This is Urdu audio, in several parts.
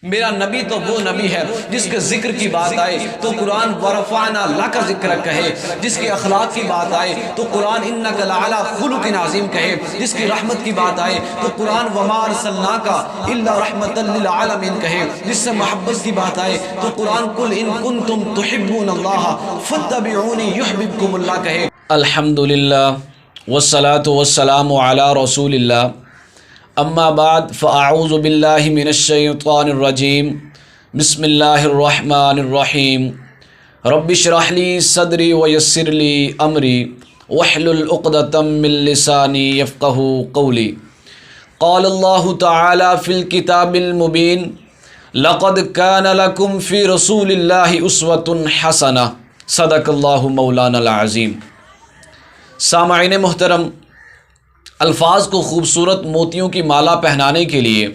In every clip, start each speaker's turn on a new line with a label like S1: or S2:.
S1: میرا نبی تو وہ نبی ہے جس کے ذکر کی بات آئے تو قرآن ورفعنا لک ذکرک کہے، جس کے اخلاق کی بات آئے تو قرآن انک لعلی خلق عظیم کہے، جس کی رحمت کی بات آئے تو قرآن وما ارسلناک الا رحمتا للعالمین کہے، جس سے محبت کی بات آئے تو قرآن قل ان کنتم تحبون اللہ فاتبعونی یحببکم اللہ کہے۔ الحمدللہ والصلاة والسلام علی رسول اللہ، اما بعد فاعوذ باللہ من الشیطان الرجیم، بسم اللہ الرحمن الرحیم، رب اشرح لی صدری ویسر لی امری واحلل عقدۃ من لسانی یفقہوا قولی۔ قال اللہ تعالی فی الکتاب المبین، لقد کان لکم فی رسول اللہ اسوۃ حسنہ، صدق اللہ مولانا العظیم۔ سامعین محترم، الفاظ کو خوبصورت موتیوں کی مالا پہنانے کے لیے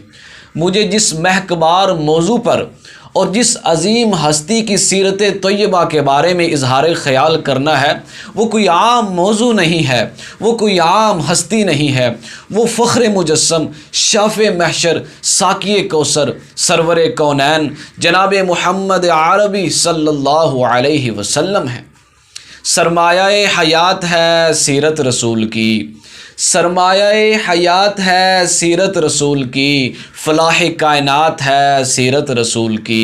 S1: مجھے جس مہکبار موضوع پر اور جس عظیم ہستی کی سیرت طیبہ کے بارے میں اظہار خیال کرنا ہے، وہ کوئی عام موضوع نہیں ہے، وہ کوئی عام ہستی نہیں ہے، وہ فخر مجسم، شافع محشر، ساقی کوثر، سرور کونین جناب محمد عربی صلی اللہ علیہ وسلم ہے۔ سرمایہ حیات ہے سیرت رسول کی، سرمایہ حیات ہے سیرت رسول کی، فلاح کائنات ہے سیرت رسول کی۔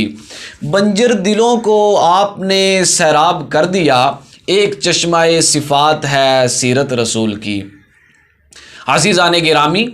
S1: بنجر دلوں کو آپ نے سیراب کر دیا، ایک چشمہ صفات ہے سیرت رسول کی۔ عزیزان گرامی،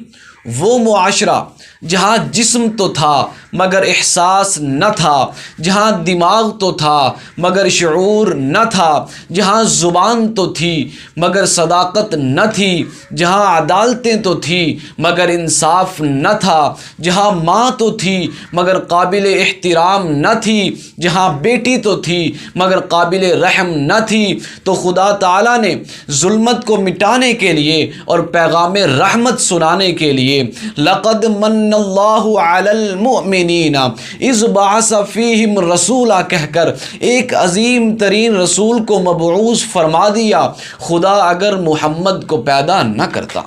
S1: وہ معاشرہ جہاں جسم تو تھا مگر احساس نہ تھا، جہاں دماغ تو تھا مگر شعور نہ تھا، جہاں زبان تو تھی مگر صداقت نہ تھی، جہاں عدالتیں تو تھی مگر انصاف نہ تھا، جہاں ماں تو تھی مگر قابل احترام نہ تھی، جہاں بیٹی تو تھی مگر قابل رحم نہ تھی، تو خدا تعالیٰ نے ظلمت کو مٹانے کے لیے اور پیغام رحمت سنانے کے لیے لقد من اللہ علی المؤمنین اذ بعث فیہم رسولا کہہ کر ایک عظیم ترین رسول کو مبعوث فرما دیا۔ خدا اگر محمد کو پیدا نہ کرتا،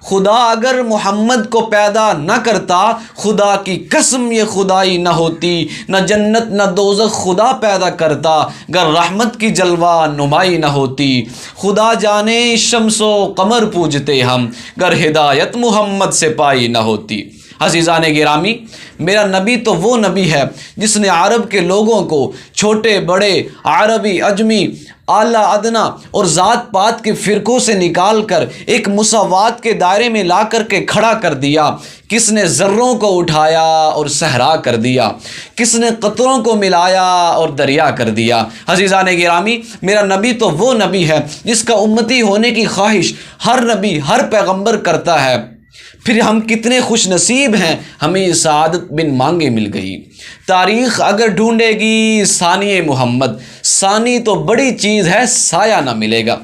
S1: خدا اگر محمد کو پیدا نہ کرتا، خدا کی قسم یہ خدائی نہ ہوتی، نہ جنت نہ دوزخ خدا پیدا کرتا، گر رحمت کی جلوہ نمائی نہ ہوتی۔ خدا جانے شمس و قمر پوجتے ہم، گر ہدایت محمد سے پائی نہ ہوتی۔ عزیزان گرامی، میرا نبی تو وہ نبی ہے جس نے عرب کے لوگوں کو، چھوٹے بڑے، عربی اجمی، اعلیٰ ادنا اور ذات پات کے فرقوں سے نکال کر ایک مساوات کے دائرے میں لا کر کے کھڑا کر دیا۔ کس نے ذروں کو اٹھایا اور صحرا کر دیا، کس نے قطروں کو ملایا اور دریا کر دیا۔ عزیزان گرامی، میرا نبی تو وہ نبی ہے جس کا امتی ہونے کی خواہش ہر نبی، ہر پیغمبر کرتا ہے۔ پھر ہم کتنے خوش نصیب ہیں، ہمیں یہ سعادت بن مانگے مل گئی۔ تاریخ اگر ڈھونڈے گی ثانی محمد، ثانی تو بڑی چیز ہے، سایہ نہ ملے گا۔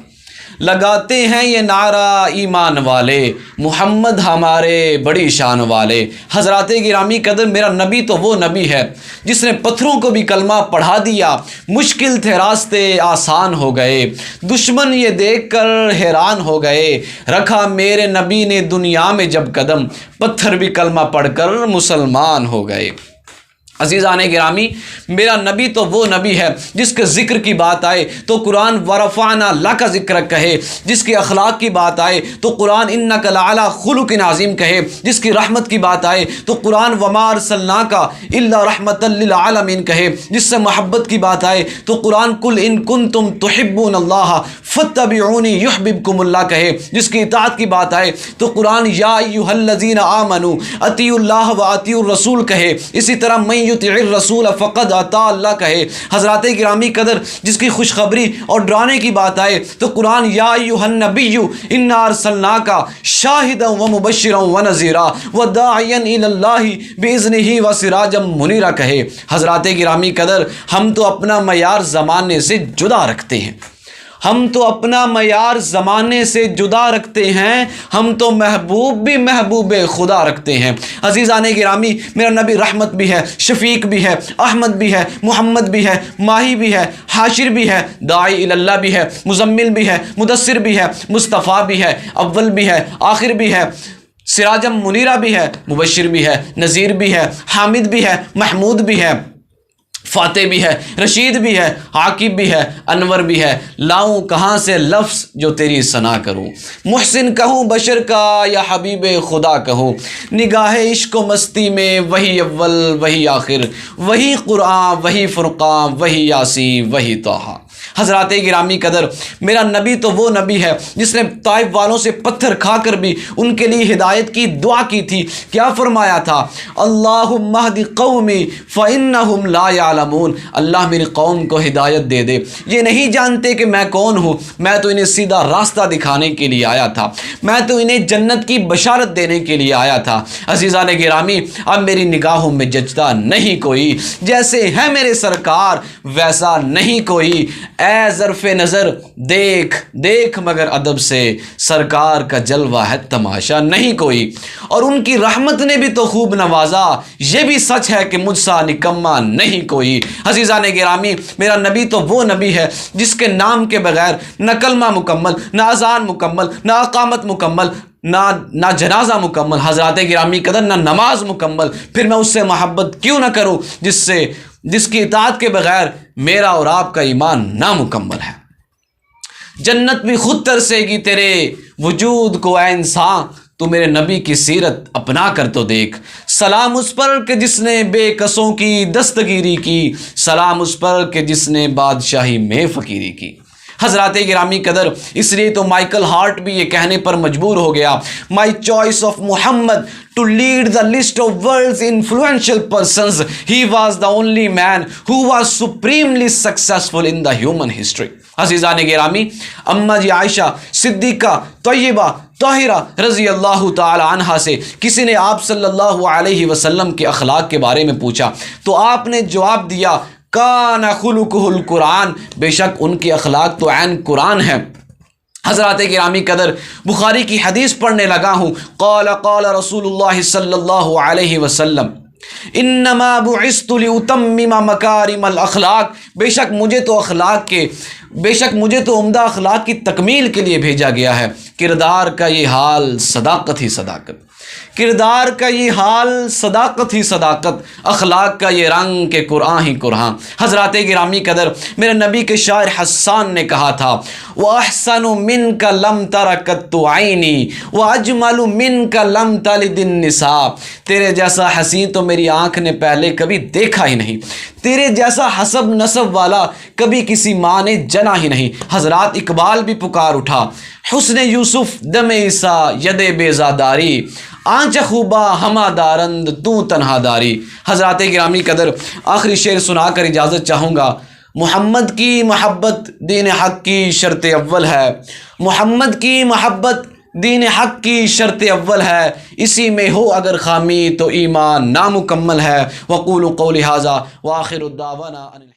S1: لگاتے ہیں یہ نعرہ ایمان والے، محمد ہمارے بڑی شان والے۔ حضرات گرامی قدر، میرا نبی تو وہ نبی ہے جس نے پتھروں کو بھی کلمہ پڑھا دیا، مشکل تھے راستے آسان ہو گئے، دشمن یہ دیکھ کر حیران ہو گئے، رکھا میرے نبی نے دنیا میں جب قدم، پتھر بھی کلمہ پڑھ کر مسلمان ہو گئے۔ عزیزان گرامی، میرا نبی تو وہ نبی ہے جس کے ذکر کی بات آئے تو قرآن ورفعنا لک ذکرک کہے، جس کے اخلاق کی بات آئے تو قرآن انک لعلی خلق عظیم کہے، جس کی رحمت کی بات آئے تو قرآن وما ارسلناک الا رحمتا للعالمین کہے، جس سے محبت کی بات آئے تو قرآن قل ان کنتم تحبون اللہ فاتبعونی یحببکم اللہ کہے، جس کی اطاعت کی بات آئے تو قرآن یا ایھا الذین آمنوا اطیعوا اللہ واطیعوا الرسول کہے، اسی طرح من یطع الرسول فقد اطاع اللہ کہے۔ حضرات گرامی قدر، جس کی خوشخبری اور ڈرانے کی بات آئے تو قرآن یا ایھا النبی انا ارسلناک شاہدا ومبشرا ونذیرا وداعیا الی اللہ باذنہ وسراجا منیرا کہے۔ حضرات گرامی قدر، ہم تو اپنا معیار زمانے سے جدا رکھتے ہیں، ہم تو اپنا معیار زمانے سے جدا رکھتے ہیں، ہم تو محبوب بھی محبوب خدا رکھتے ہیں۔ عزیزان گرامی، میرا نبی رحمت بھی ہے، شفیق بھی ہے، احمد بھی ہے، محمد بھی ہے، ماہی بھی ہے، حاشر بھی ہے، داعی اللہ بھی ہے، مزمل بھی ہے، مدثر بھی ہے، مصطفیٰ بھی ہے، اول بھی ہے، آخر بھی ہے، سراجم منیرہ بھی ہے، مبشر بھی ہے، نذیر بھی ہے، حامد بھی ہے، محمود بھی ہے، فاتح بھی ہے، رشید بھی ہے، عاقب بھی ہے، انور بھی ہے۔ لاؤں کہاں سے لفظ جو تیری ثنا کروں، محسن کہوں بشر کا یا حبیب خدا کہوں، نگاہ عشق و مستی میں وہی اول وہی آخر، وہی قرآن وہی فرقان وہی یاسین وہی طٰہٰ۔ حضرات گرامی قدر، میرا نبی تو وہ نبی ہے جس نے طائف والوں سے پتھر کھا کر بھی ان کے لیے ہدایت کی دعا کی تھی۔ کیا فرمایا تھا؟ اللہم اہد قومی فإنہم لا یعلمون، اللہ میری قوم کو ہدایت دے دے، یہ نہیں جانتے کہ میں کون ہوں، میں تو انہیں سیدھا راستہ دکھانے کے لیے آیا تھا، میں تو انہیں جنت کی بشارت دینے کے لیے آیا تھا۔ عزیزان گرامی، اب میری نگاہوں میں جچتا نہیں کوئی، جیسے ہے میرے سرکار ویسا نہیں کوئی، اے ظرف نظر دیکھ دیکھ مگر ادب سے، سرکار کا جلوہ ہے تماشا نہیں کوئی، اور ان کی رحمت نے بھی تو خوب نوازا، یہ بھی سچ ہے کہ مجھ سا نکما نہیں کوئی۔ عزیزان گرامی، میرا نبی تو وہ نبی ہے جس کے نام کے بغیر نہ کلمہ مکمل، نہ اذان مکمل، نہ اقامت مکمل، نہ جنازہ مکمل، حضرات گرامی قدر نہ نماز مکمل، پھر میں اس سے محبت کیوں نہ کروں جس کی اطاعت کے بغیر میرا اور آپ کا ایمان نامکمل ہے۔ جنت بھی خود ترسے گی تیرے وجود کو اے انسان، تو میرے نبی کی سیرت اپنا کر تو دیکھ، سلام اس پر کہ جس نے بے کسوں کی دستگیری کی، سلام اس پر کہ جس نے بادشاہی میں فقیری کی۔ حضرات گرامی قدر، اس لیے تو مائیکل ہارٹ بھی یہ کہنے پر مجبور ہو گیا، my choice of Muhammad to lead the list of world's influential persons, he was the only man who was supremely successful in the human history۔ عزیزان گرامی، اماں جی عائشہ صدیقہ طیبہ طاہرہ رضی اللہ تعالی عنہا سے کسی نے آپ صلی اللہ علیہ وسلم کے اخلاق کے بارے میں پوچھا تو آپ نے جواب دیا، کان خلقہ القرآن، بے شک ان کے اخلاق تو عین قرآن ہے۔ حضرات گرامی قدر، بخاری کی حدیث پڑھنے لگا ہوں، قال قال رسول اللہ صلی اللہ علیہ وسلم انما بعثت لاتمم مکارم الاخلاق، بے شک مجھے تو عمدہ اخلاق کی تکمیل کے لیے بھیجا گیا ہے۔ کردار کا یہ حال صداقت ہی صداقت، کردار کا یہ حال صداقت ہی صداقت، اخلاق کا یہ رنگ کہ قرآن ہی قرآن۔ حضرات گرامی قدر، میرے نبی کے شاعر حسان نے کہا تھا، وَأَحْسَنُ مِنْكَ لَمْ تَرَ قَطُّ عَيْنِي وَأَجْمَلُ مِنْكَ لَمْ تَلِدِ النِّسَاء، تیرے جیسا حسین تو میری آنکھ نے پہلے کبھی دیکھا ہی نہیں، تیرے جیسا حسب نسب والا کبھی کسی ماں نے جنا ہی نہیں۔ حضرات اقبال بھی پکار اٹھا، حسن یوسف دم عیسیٰ ید بیزاداری، آنچ خوبا ہما دارند تو تنہا داری۔ حضرات گرامی قدر، آخری شعر سنا کر اجازت چاہوں گا۔ محمد کی محبت دین حق کی شرط اول ہے، محمد کی محبت دین حق کی شرط اول ہے، اسی میں ہو اگر خامی تو ایمان نامکمل ہے۔ وقولوا قولی ھذا وآخر الدعوانا